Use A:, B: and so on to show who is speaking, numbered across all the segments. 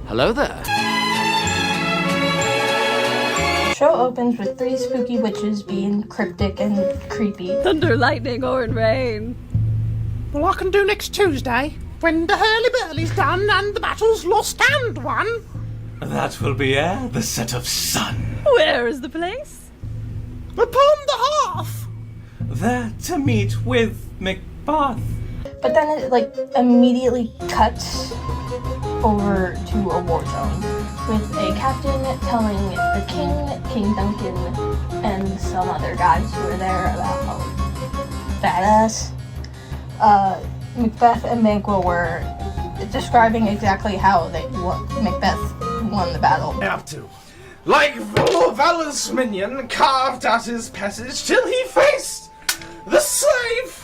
A: Hello there.
B: Show opens with 3 spooky witches being cryptic and creepy.
C: Thunder, lightning, or rain.
D: Well, I can do next Tuesday, when the hurly-burly's done and the battle's lost and won.
E: That will be ere the set of sun.
C: Where is the place?
D: Upon the hearth.
E: There to meet with Macbeth.
B: But then it immediately cuts over to a war zone with a captain telling the King Duncan, and some other guys who were there about how badass Macbeth and Banquo were, describing exactly how Macbeth won the battle.
F: Up to. Like Valor's minion carved out his passage till he faced the slave.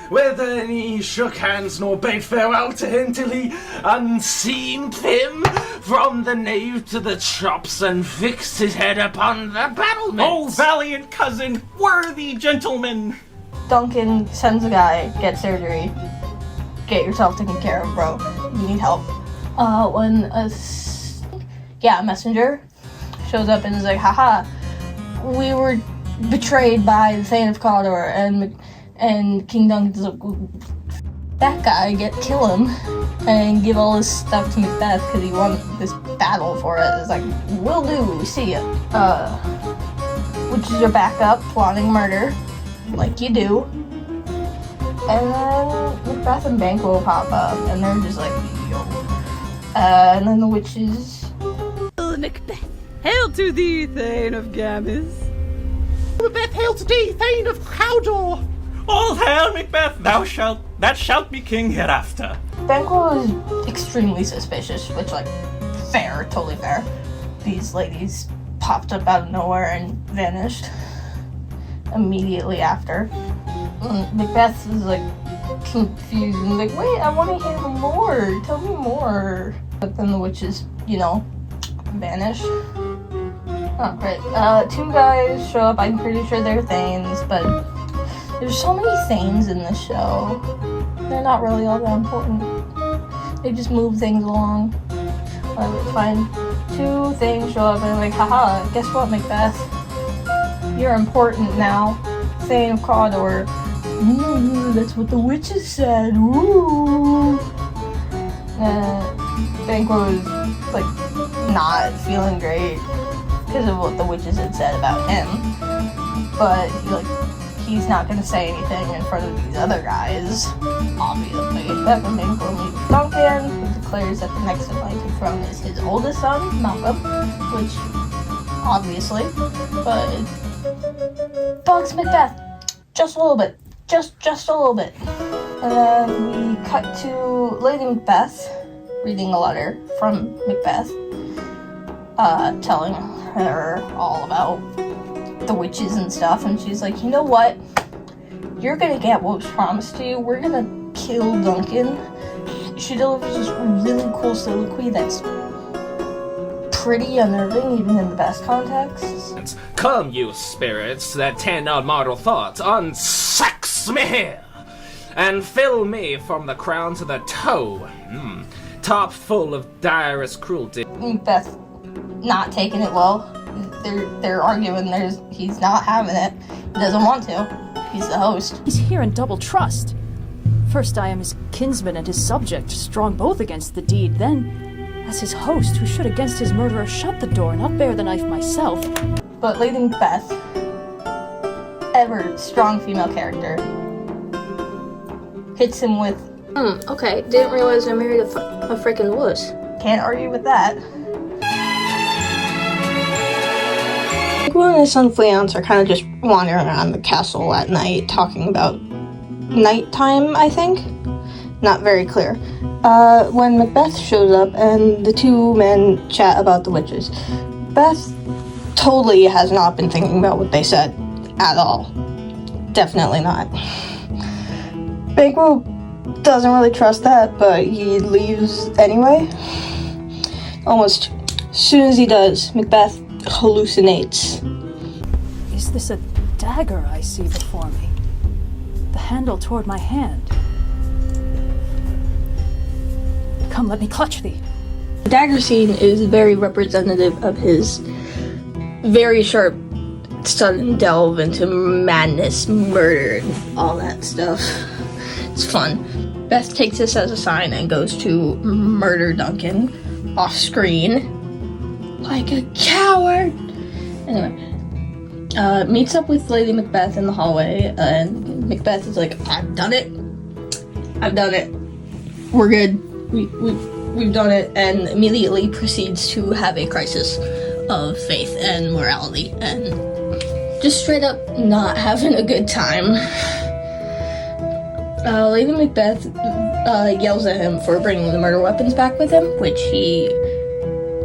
F: Where then he shook hands nor bade farewell to him till he unseened him from the nave to the chops and fixed his head upon the battlement.
E: Oh, valiant cousin, worthy gentleman!
B: Duncan sends a guy, get surgery, get yourself taken care of, bro. You need help. When a messenger shows up and is like, haha, we were betrayed by the Thane of Cawdor, and King Duncan's like, that guy, kill him, and give all his stuff to Macbeth because he won this battle for it. It's like, will do, see ya. Witches are back up, plotting murder, like you do. And then Macbeth and Banquo pop up, and they're just like, yo. And then the witches...
C: Macbeth, hail to thee, Thane of Gambis.
D: Macbeth, hail to thee, Thane of Cawdor.
E: All hail, Macbeth! That shalt be king hereafter.
B: Banquo is extremely suspicious, which, fair, totally fair. These ladies popped up out of nowhere and vanished immediately after. Macbeth is, confused and wait, I want to hear more, tell me more. But then the witches, vanish. Oh, great. 2 guys show up, I'm pretty sure they're Thanes, but there's so many Thanes in this show. They're not really all that important. They just move things along. It's fine. 2 Thanes show up and they're like, haha, guess what, Macbeth? You're important now. Thane of Cawdor. Ooh, that's what the witches said. Ooh. Banquo is, not feeling great because of what the witches had said about him. But, he's not going to say anything in front of these other guys, obviously. That would make meet Duncan, who declares that the next in line to the throne is his oldest son, Malcolm, which, obviously, but it bugs Macbeth just a little bit. Just a little bit. And then we cut to Lady Macbeth reading a letter from Macbeth, telling her all about the witches and stuff, and she's like, you know what? You're gonna get what was promised to you. We're gonna kill Duncan. She delivers this really cool soliloquy that's pretty unnerving, even in the best contexts.
F: Come, you spirits that tend on mortal thoughts, unsex me here, and fill me from the crown to the toe, top full of direst cruelty.
B: Macbeth not taking it well. They're arguing. He's not having it. He doesn't want to. He's the host.
G: He's here in double trust. First I am his kinsman and his subject, strong both against the deed. Then, as his host, who should against his murderer shut the door, not bear the knife myself.
B: But Lady Macbeth, ever strong female character, hits him with,
H: okay, didn't realize I married a freaking wuss.
B: Can't argue with that. Banquo and his son Fleance are kind of just wandering around the castle at night, talking about nighttime, I think? Not very clear. When Macbeth shows up and the 2 men chat about the witches, Beth totally has not been thinking about what they said at all. Definitely not. Banquo doesn't really trust that, but he leaves anyway. Almost as soon as he does, Macbeth hallucinates.
G: Is this a dagger I see before me? The handle toward my hand. Come, let me clutch thee.
H: The dagger scene is very representative of his very sharp sudden delve into madness, murder, and all that stuff. It's fun. Beth takes this as a sign and goes to murder Duncan off screen like a coward. Anyway, meets up with Lady Macbeth in the hallway, and Macbeth is like, I've done it. We're good. We've done it, and immediately proceeds to have a crisis of faith and morality, and just straight up not having a good time. Lady Macbeth yells at him for bringing the murder weapons back with him, which he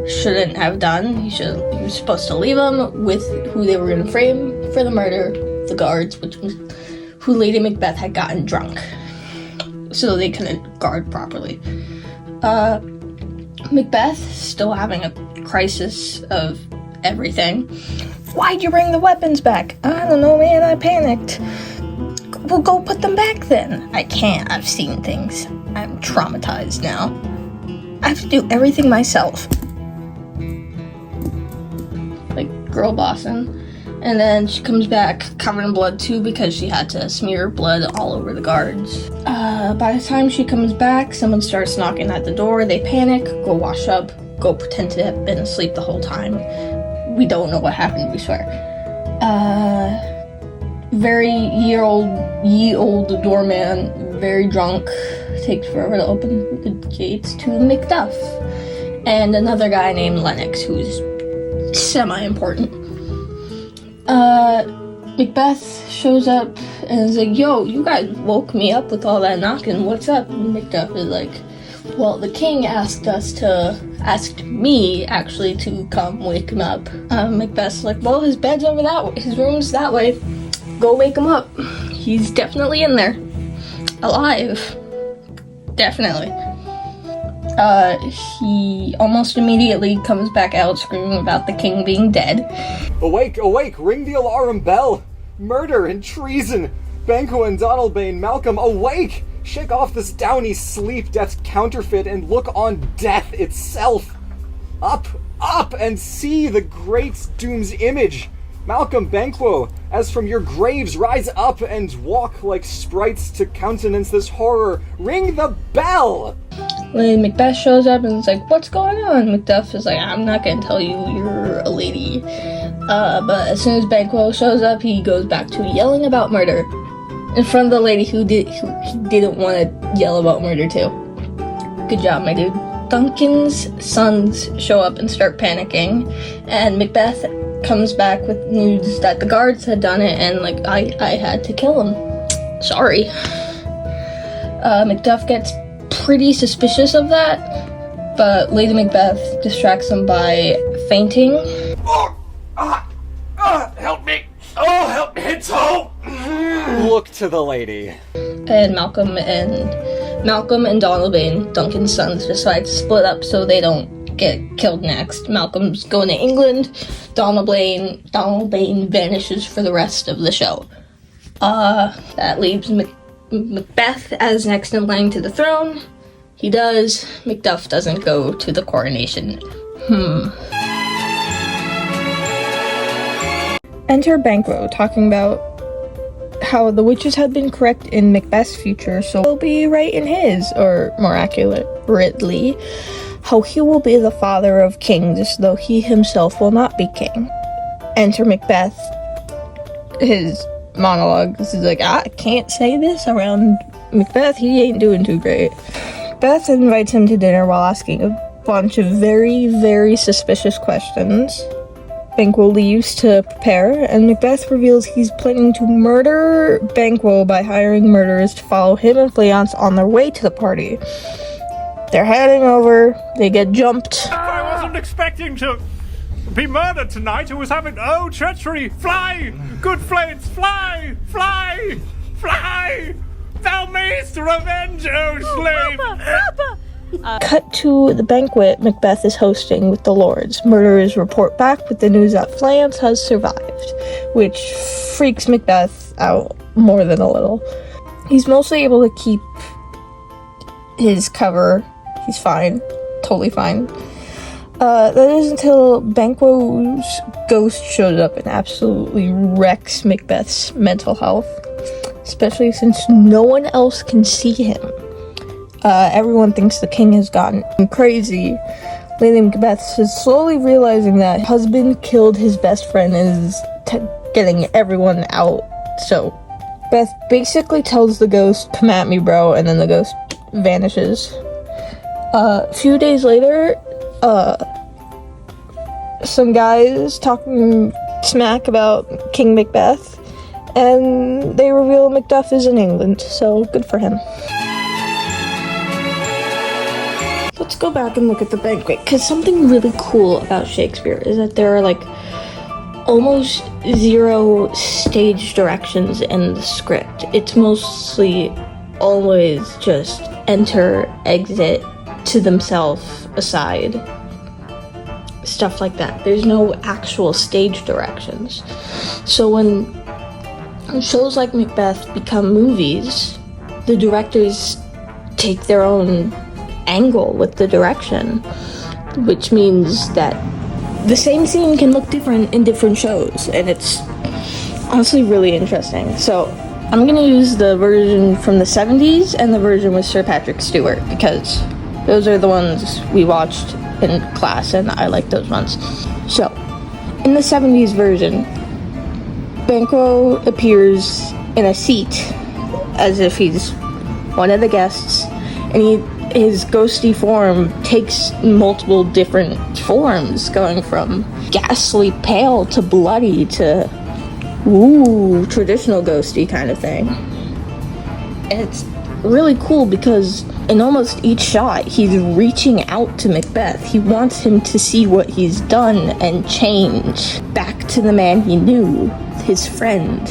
H: shouldn't have done. He was supposed to leave them with who they were going to frame for the murder, the guards, which was who Lady Macbeth had gotten drunk, so they couldn't guard properly. Macbeth, still having a crisis of everything. Why'd you bring the weapons back? I don't know, man, I panicked. Well, go put them back then. I can't, I've seen things. I'm traumatized now. I have to do everything myself. Like, girl bossing. And then she comes back covered in blood too because she had to smear blood all over the guards. By the time she comes back, someone starts knocking at the door. They panic, go wash up, go pretend to have been asleep the whole time. We don't know what happened, we swear. Very ye old doorman, very drunk, takes forever to open the gates to Macduff. And another guy named Lennox, who's semi-important. Macbeth shows up and is like, yo, you guys woke me up with all that knocking, what's up? And Macduff is like, well, the king asked me actually to come wake him up. Macbeth's like, well, his bed's over that way, his room's that way, go wake him up. He's definitely in there, alive, definitely. He almost immediately comes back out screaming about the king being dead.
A: Awake, awake, ring the alarm bell! Murder and treason! Banquo and Donalbain, Malcolm, awake! Shake off this downy sleep, death's counterfeit, and look on death itself! Up, up, and see the great doom's image! Malcolm, Banquo, as from your graves, rise up and walk like sprites to countenance this horror. Ring the bell!
H: Lady Macbeth shows up and is like, what's going on? Macduff is like, I'm not gonna tell you, you're a lady. But as soon as Banquo shows up, he goes back to yelling about murder in front of the lady who he didn't want to yell about murder to. Good job, my dude. Duncan's sons show up and start panicking, and Macbeth comes back with news that the guards had done it, and like, I had to kill him. Sorry. Macduff gets pretty suspicious of that, but Lady Macbeth distracts him by fainting.
F: Help me! Oh, help me! It's home!
A: Look to the lady.
H: And Malcolm and Donalbain, Duncan's sons, decide to split up so they don't get killed next. Malcolm's going to England. Donalbain vanishes for the rest of the show. That leaves Macbeth as next in line to the throne. He does. Macduff doesn't go to the coronation. Enter Banquo, talking about how the witches had been correct in Macbeth's future, so he'll be right in his, or more accurately, how he will be the father of kings, though he himself will not be king. Enter Macbeth. His monologue is like, I can't say this around Macbeth, he ain't doing too great. Beth invites him to dinner while asking a bunch of very, very suspicious questions. Banquo leaves to prepare, and Macbeth reveals he's planning to murder Banquo by hiring murderers to follow him and Fleance on their way to the party. They're heading over, they get jumped.
E: I wasn't expecting to be murdered tonight. It was having, oh, treachery! Fly! Good flames, fly! Fly! Fly! Thou mayst revenge, O slave!
H: Cut to the banquet Macbeth is hosting with the lords. Murderers report back with the news that Fleance has survived, which freaks Macbeth out more than a little. He's mostly able to keep his cover. He's fine. totally fine. That is until Banquo's ghost shows up and absolutely wrecks Macbeth's mental health, especially since no one else can see him. Everyone thinks the king has gotten crazy. Lady Macbeth is slowly realizing that her husband killed his best friend and is getting everyone out. So Beth basically tells the ghost, "Come at me, bro," and then the ghost vanishes. A few days later, some guys talking smack about King Macbeth, and they reveal Macduff is in England, so good for him. Let's go back and look at the banquet, because something really cool about Shakespeare is that there are like almost zero stage directions in the script. It's mostly always just enter, exit, to themselves, aside, stuff like that. There's no actual stage directions. So when shows like Macbeth become movies, the directors take their own angle with the direction, which means that the same scene can look different in different shows, and it's honestly really interesting. So I'm gonna use the version from the 70s and the version with Sir Patrick Stewart, because those are the ones we watched in class and I like those ones. So in the 70s version, Banquo appears in a seat as if he's one of the guests, and his ghosty form takes multiple different forms, going from ghastly pale to bloody to traditional ghosty kind of thing. And it's really cool because in almost each shot he's reaching out to Macbeth. He wants him to see what he's done and change back to the man he knew, his friend.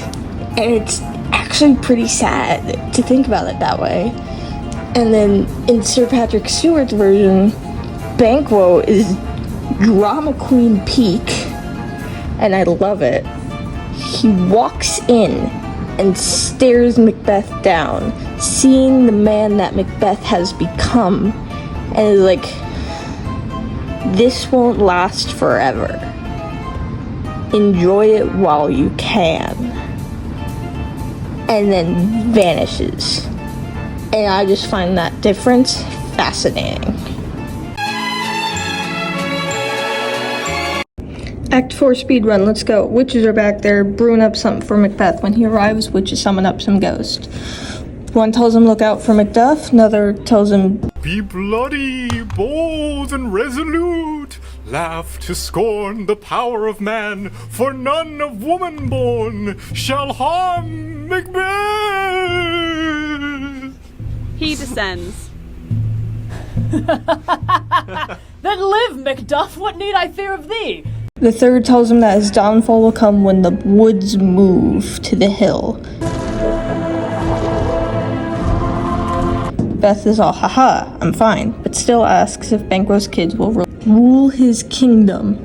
H: And it's actually pretty sad to think about it that way. And then in Sir Patrick Stewart's version, Banquo is drama queen peak, and I love it. He walks in and stares Macbeth down, seeing the man that Macbeth has become, and is like, this won't last forever. Enjoy it while you can. And then vanishes. And I just find that difference fascinating. Act 4 speedrun, let's go. Witches are back there brewing up something for Macbeth. When he arrives, witches summon up some ghosts. One tells him look out for Macduff, another tells him
E: be bloody, bold, and resolute. Laugh to scorn the power of man, for none of woman born shall harm Macbeth.
C: He descends.
G: Then live, Macduff, what need I fear of thee?
H: The third tells him that his downfall will come when the woods move to the hill. Beth is all, haha, I'm fine, but still asks if Banquo's kids will rule his kingdom,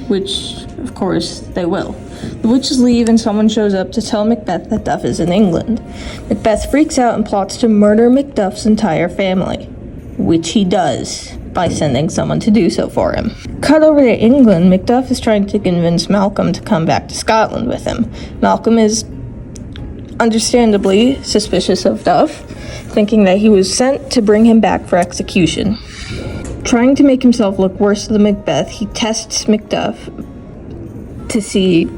H: which, of course, they will. The witches leave and someone shows up to tell Macbeth that Duff is in England. Macbeth freaks out and plots to murder Macduff's entire family, which he does by sending someone to do so for him. Cut over to England, Macduff is trying to convince Malcolm to come back to Scotland with him. Malcolm is understandably suspicious of Duff, thinking that he was sent to bring him back for execution. Trying to make himself look worse than Macbeth, he tests Macduff to see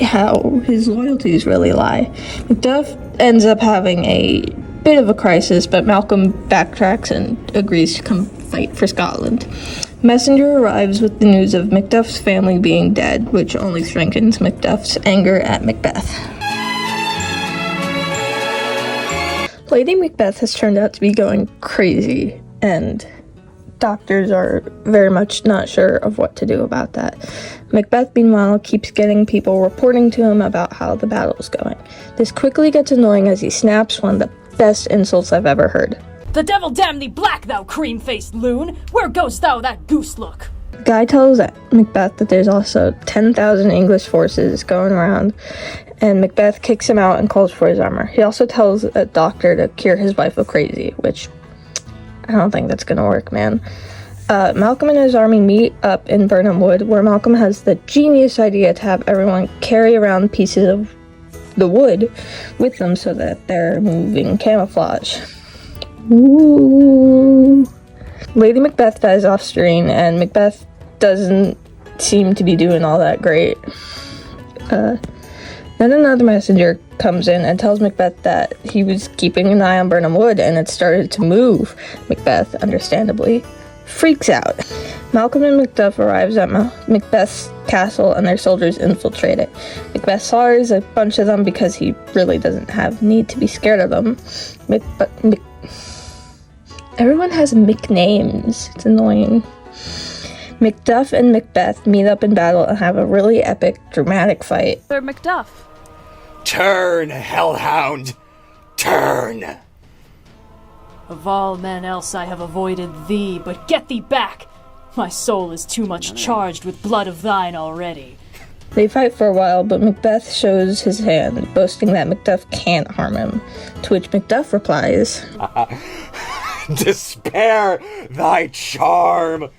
H: how his loyalties really lie. Macduff ends up having a bit of a crisis, but Malcolm backtracks and agrees to come fight for Scotland. Messenger arrives with the news of Macduff's family being dead, which only strengthens Macduff's anger at Macbeth. Lady Macbeth has turned out to be going crazy, and doctors are very much not sure of what to do about that. Macbeth, meanwhile, keeps getting people reporting to him about how the battle's going. This quickly gets annoying as he snaps one of the best insults I've ever heard.
G: The devil damn thee black, thou cream-faced loon! Where goest thou, that goose look?
H: Guy tells Macbeth that there's also 10,000 English forces going around, and Macbeth kicks him out and calls for his armor. He also tells a doctor to cure his wife of crazy, which I don't think that's gonna work, man. Malcolm and his army meet up in Burnham Wood, where Malcolm has the genius idea to have everyone carry around pieces of the wood with them so that they're moving camouflage. Ooh. Lady Macbeth dies off screen, and Macbeth doesn't seem to be doing all that great. Then another messenger comes in and tells Macbeth that he was keeping an eye on Burnham Wood and it started to move. Macbeth, understandably, freaks out. Malcolm and Macduff arrives at Macbeth's castle and their soldiers infiltrate it. Macbeth slaughters a bunch of them because he really doesn't have need to be scared of them. Everyone has nicknames. It's annoying. Macduff and Macbeth meet up in battle and have a really epic, dramatic fight.
G: Sir Macduff.
A: Turn, hellhound! Turn!
G: Of all men else I have avoided thee, but get thee back! My soul is too much charged with blood of thine already.
H: They fight for a while, but Macbeth shows his hand, boasting that Macduff can't harm him, to which Macduff replies,
A: Despair thy charm!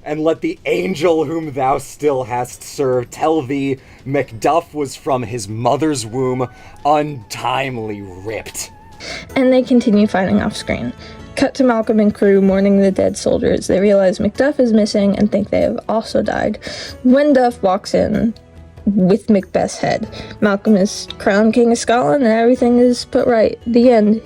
A: And let the angel whom thou still hast served tell thee Macduff was from his mother's womb untimely ripped.
H: And they continue fighting off screen. Cut to Malcolm and crew mourning the dead soldiers. They realize Macduff is missing and think they have also died. When Duff walks in with Macbeth's head, Malcolm is crowned King of Scotland and everything is put right. The end.